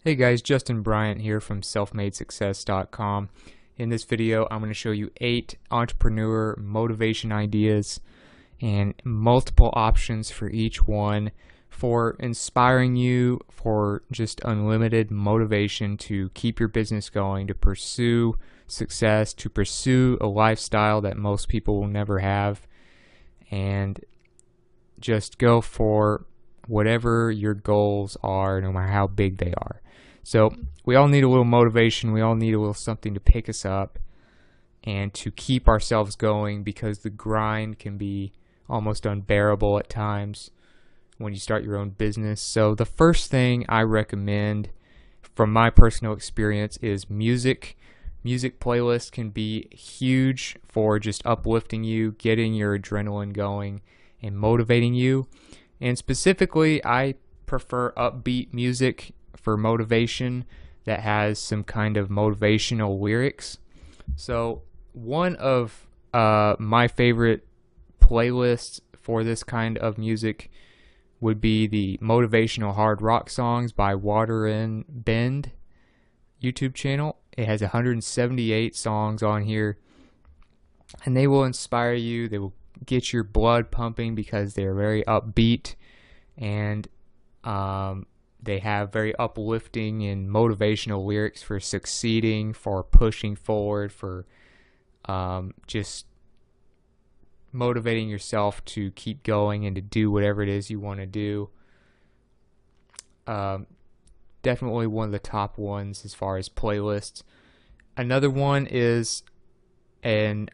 Hey guys, Justin Bryant here from selfmadesuccess.com. In this video, I'm going to show you 8 entrepreneur motivation ideas and multiple options for each one for inspiring you for just unlimited motivation to keep your business going, to pursue success, to pursue a lifestyle that most people will never have, and just go for whatever your goals are, no matter how big they are. So we all need a little motivation. We all need a little something to pick us up and to keep ourselves going, because the grind can be almost unbearable at times when you start your own business. So the first thing I recommend from my personal experience is music. Music playlists can be huge for just uplifting you, getting your adrenaline going, and motivating you. And specifically, I prefer upbeat music for motivation that has some kind of motivational lyrics. So one of my favorite playlists for this kind of music would be the Motivational Hard Rock Songs by Water and Bend YouTube channel. It has 178 songs on here, and they will inspire you. They will get your blood pumping because they're very upbeat, and they have very uplifting and motivational lyrics for succeeding, for pushing forward, for just motivating yourself to keep going and to do whatever it is you want to do. Definitely one of the top ones as far as playlists. Another one is it's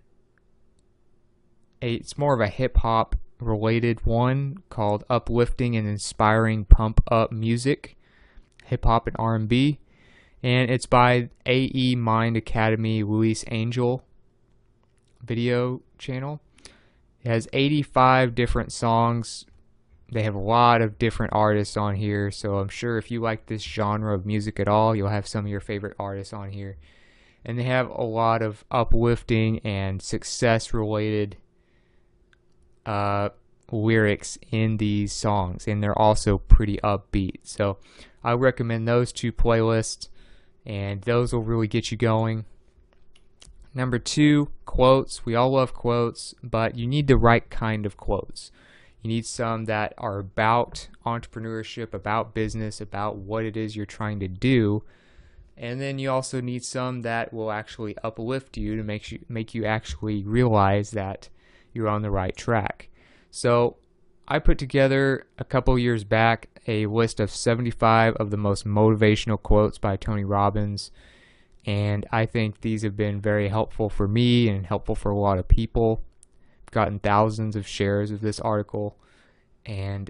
more of a hip hop related one called Uplifting and Inspiring Pump Up Music, hip hop and R&B, and it's by AE Mind Academy Luis Angel video channel. It has 85 different songs. They have a lot of different artists on here, so I'm sure if you like this genre of music at all, you'll have some of your favorite artists on here. And they have a lot of uplifting and success related lyrics in these songs, and they're also pretty upbeat. So I recommend those two playlists, and those will really get you going. Number 2, quotes. We all love quotes, but you need the right kind of quotes. You need some that are about entrepreneurship, about business, about what it is you're trying to do. And then you also need some that will actually uplift you to make you actually realize that you're on the right track. So I put together a couple years back a list of 75 of the most motivational quotes by Tony Robbins, and I think these have been very helpful for me and helpful for a lot of people. I've gotten thousands of shares of this article, and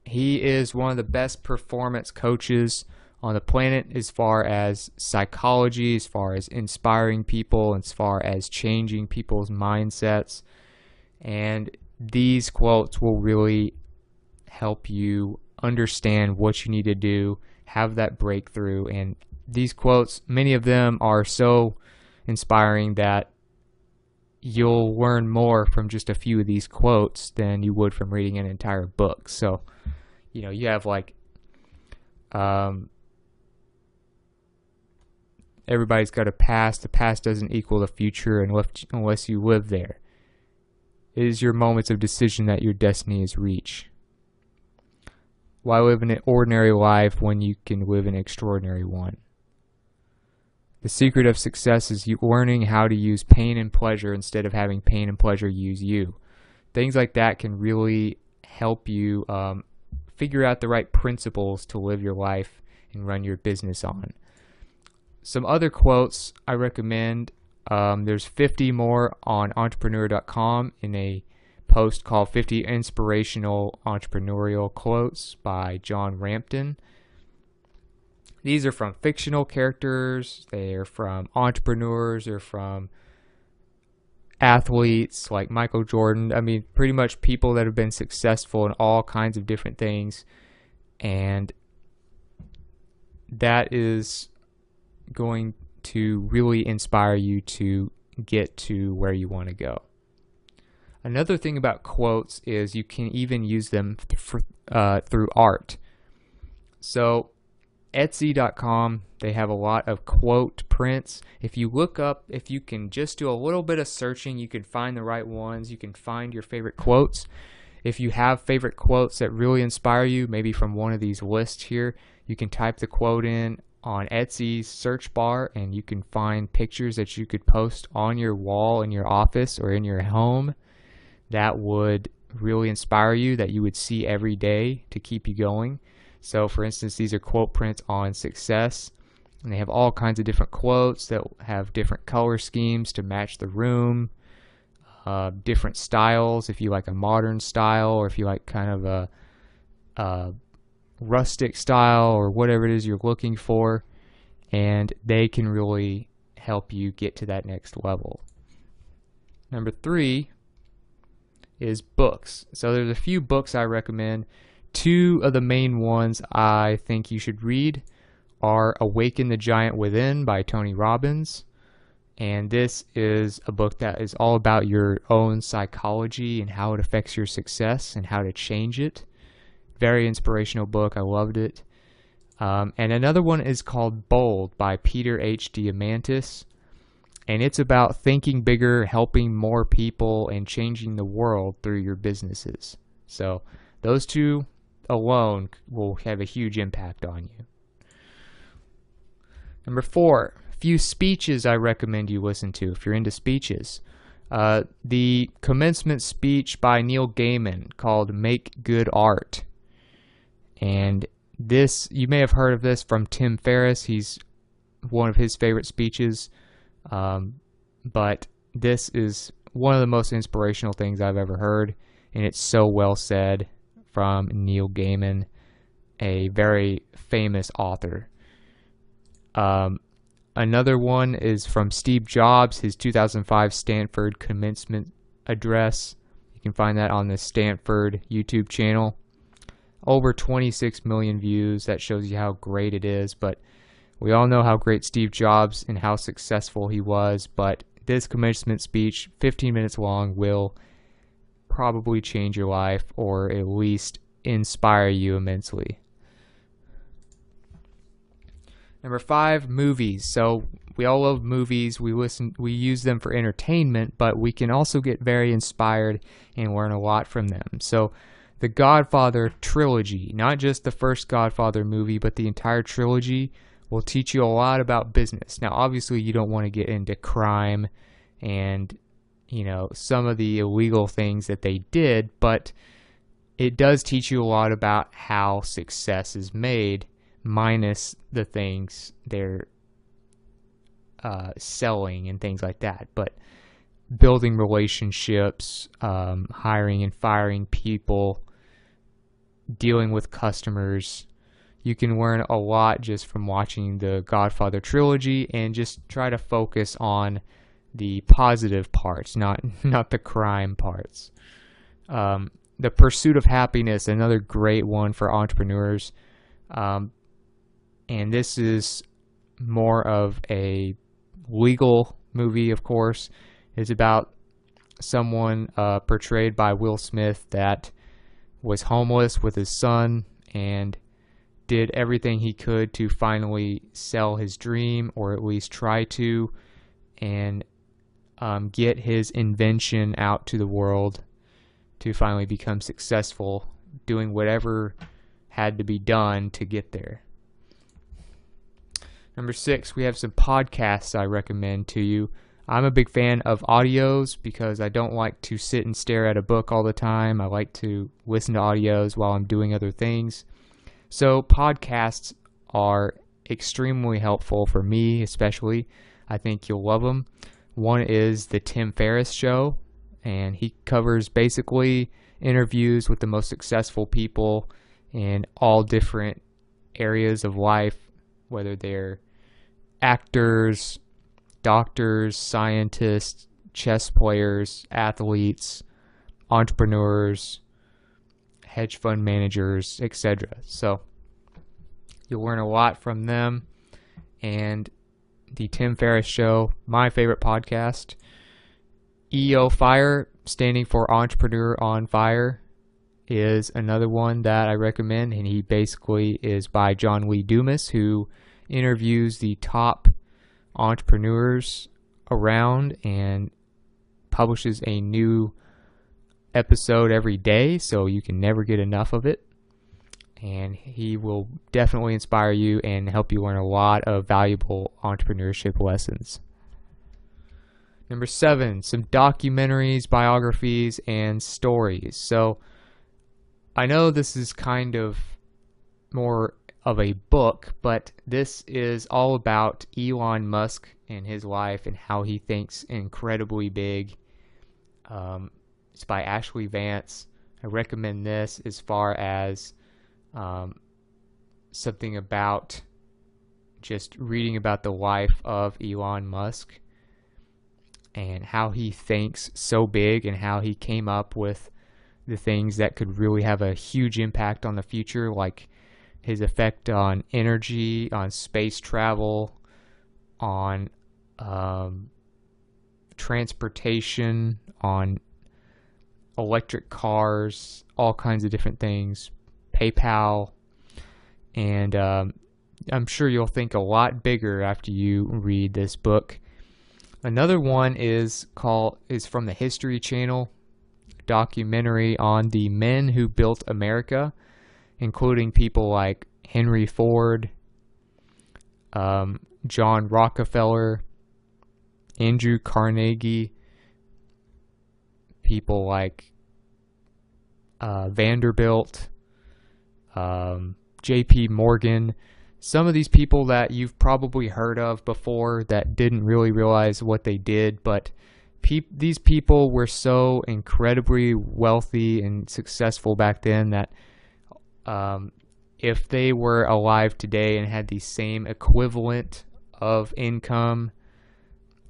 he is one of the best performance coaches on the planet as far as psychology, as far as inspiring people, as far as changing people's mindsets. And these quotes will really help you understand what you need to do, have that breakthrough. And these quotes, many of them are so inspiring that you'll learn more from just a few of these quotes than you would from reading an entire book. So, you have like, everybody's got a past. The past doesn't equal the future unless you live there. It is your moments of decision that your destiny is reached. Why live an ordinary life when you can live an extraordinary one? The secret of success is you learning how to use pain and pleasure instead of having pain and pleasure use you. Things like that can really help you figure out the right principles to live your life and run your business on. Some other quotes I recommend. There's 50 more on entrepreneur.com in a post called 50 Inspirational Entrepreneurial Quotes by John Rampton. These are from fictional characters, they're from entrepreneurs, they're from athletes like Michael Jordan. I mean, pretty much people that have been successful in all kinds of different things. And that is going to really inspire you to get to where you want to go. Another thing about quotes is you can even use them through art. So Etsy.com, they have a lot of quote prints. If you look up, if you can just do a little bit of searching, you can find the right ones. You can find your favorite quotes. If you have favorite quotes that really inspire you, maybe from one of these lists here, you can type the quote in on Etsy's search bar and you can find pictures that you could post on your wall in your office or in your home that would really inspire you, that you would see every day to keep you going. So for instance, these are quote prints on success, and they have all kinds of different quotes that have different color schemes to match the room, different styles if you like a modern style or if you like kind of a rustic style or whatever it is you're looking for, and they can really help you get to that next level. Number 3 is books. So there's a few books I recommend. 2 of the main ones I think you should read are Awaken the Giant Within by Tony Robbins, and this is a book that is all about your own psychology and how it affects your success and how to change it. Very inspirational book. I loved it. And another one is called Bold by Peter H. Diamandis, and it's about thinking bigger, helping more people, and changing the world through your businesses. So those 2 alone will have a huge impact on you. Number 4, a few speeches I recommend you listen to if you're into speeches. The commencement speech by Neil Gaiman called Make Good Art. And this, you may have heard of this from Tim Ferriss. He's one of his favorite speeches. But this is one of the most inspirational things I've ever heard, and it's so well said from Neil Gaiman, a very famous author. Another one is from Steve Jobs, his 2005 Stanford commencement address. You can find that on the Stanford YouTube channel. Over 26 million views. That shows you how great it is, but we all know how great Steve Jobs and how successful he was, but this commencement speech, 15 minutes long, will probably change your life or at least inspire you immensely. Number 5, movies. So we all love movies. We use them for entertainment, but we can also get very inspired and learn a lot from them. So the Godfather trilogy, not just the first Godfather movie, but the entire trilogy, will teach you a lot about business. Now, obviously, you don't want to get into crime and, some of the illegal things that they did, but it does teach you a lot about how success is made, minus the things they're selling and things like that. But building relationships, hiring and firing people, dealing with customers. You can learn a lot just from watching the Godfather trilogy, and just try to focus on the positive parts, not the crime parts. The Pursuit of Happiness, another great one for entrepreneurs. And this is more of a legal movie, of course. It's about someone portrayed by Will Smith that was homeless with his son and did everything he could to finally sell his dream, or at least try to, and get his invention out to the world to finally become successful, doing whatever had to be done to get there. Number 6, we have some podcasts I recommend to you. I'm a big fan of audios because I don't like to sit and stare at a book all the time. I like to listen to audios while I'm doing other things. So podcasts are extremely helpful for me, especially. I think you'll love them. One is the Tim Ferriss Show, and he covers basically interviews with the most successful people in all different areas of life, whether they're actors, doctors, scientists, chess players, athletes, entrepreneurs, hedge fund managers, etc. So you'll learn a lot from them. And the Tim Ferriss Show, my favorite podcast. EO Fire, standing for Entrepreneur on Fire, is another one that I recommend, and he basically is by John Lee Dumas, who interviews the top entrepreneurs around and publishes a new episode every day, so you can never get enough of it. And he will definitely inspire you and help you learn a lot of valuable entrepreneurship lessons. Number 7, some documentaries, biographies, and stories. So I know this is kind of more of a book, but this is all about Elon Musk and his life and how he thinks incredibly big. It's by Ashley Vance. I recommend this as far as something about just reading about the life of Elon Musk and how he thinks so big and how he came up with the things that could really have a huge impact on the future, like his effect on energy, on space travel, on transportation, on electric cars, all kinds of different things, PayPal, and I'm sure you'll think a lot bigger after you read this book. Another one is from the History Channel, documentary on the men who built America, including people like Henry Ford, John Rockefeller, Andrew Carnegie, people like Vanderbilt, J.P. Morgan. Some of these people that you've probably heard of before that didn't really realize what they did, but these people were so incredibly wealthy and successful back then that if they were alive today and had the same equivalent of income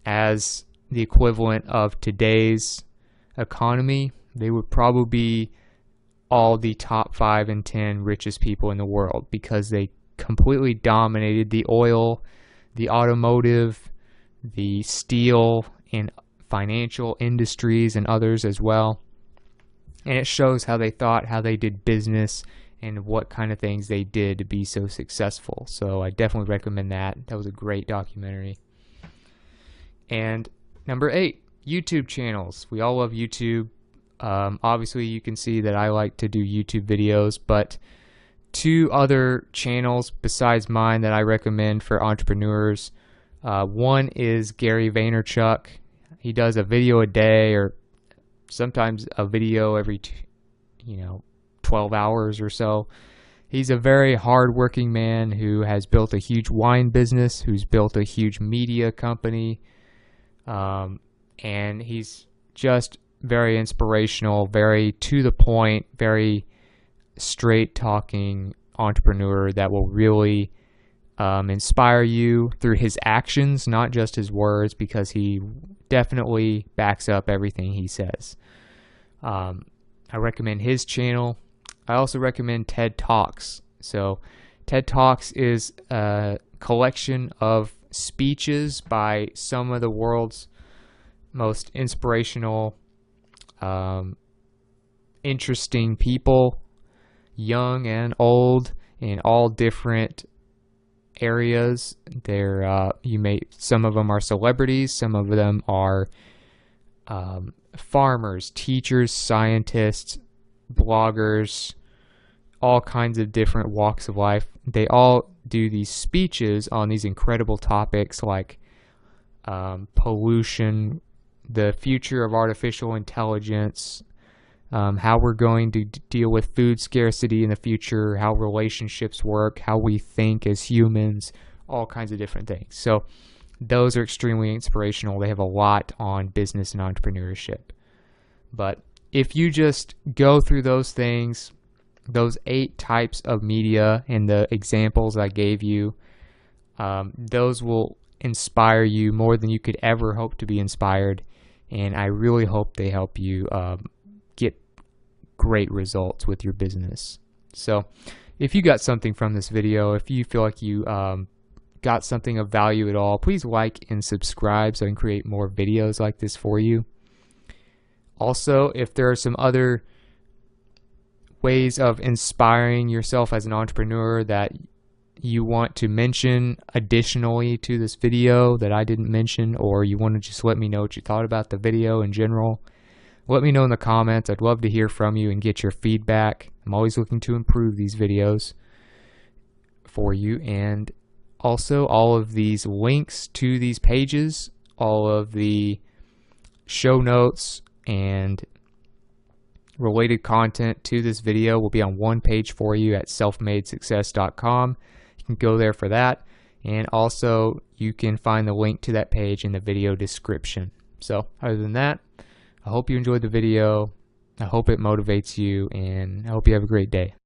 as the equivalent of today's economy, they would probably be all the top 5 and 10 richest people in the world, because they completely dominated the oil, the automotive, the steel, and financial industries and others as well. And it shows how they thought, how they did business, and what kind of things they did to be so successful. So I definitely recommend that. That was a great documentary. And number 8, YouTube channels. We all love YouTube. Obviously you can see that I like to do YouTube videos, but 2 other channels besides mine that I recommend for entrepreneurs. One is Gary Vaynerchuk. He does a video a day, or sometimes a video every 12 hours or so. He's a very hard-working man who has built a huge wine business, who's built a huge media company, and he's just very inspirational, very to the point, very straight-talking entrepreneur that will really inspire you through his actions, not just his words, because he definitely backs up everything he says. I recommend his channel. I also recommend TED Talks. So TED Talks is a collection of speeches by some of the world's most inspirational, interesting people, young and old, in all different areas. Some of them are celebrities, some of them are farmers, teachers, scientists, bloggers, all kinds of different walks of life. They all do these speeches on these incredible topics like pollution, the future of artificial intelligence, how we're going to deal with food scarcity in the future, how relationships work, how we think as humans, all kinds of different things. So those are extremely inspirational. They have a lot on business and entrepreneurship. But if you just go through those things, those 8 types of media and the examples I gave you, those will inspire you more than you could ever hope to be inspired. And I really hope they help you get great results with your business. So if you got something from this video, if you feel like you got something of value at all, please like and subscribe so I can create more videos like this for you. Also, if there are some other ways of inspiring yourself as an entrepreneur that you want to mention additionally to this video that I didn't mention, or you want to just let me know what you thought about the video in general, let me know in the comments. I'd love to hear from you and get your feedback. I'm always looking to improve these videos for you. And also, all of these links to these pages, all of the show notes and related content to this video will be on one page for you at selfmadesuccess.com. You can go there for that, and also you can find the link to that page in the video description. So other than that, I hope you enjoyed the video. I hope it motivates you, and I hope you have a great day.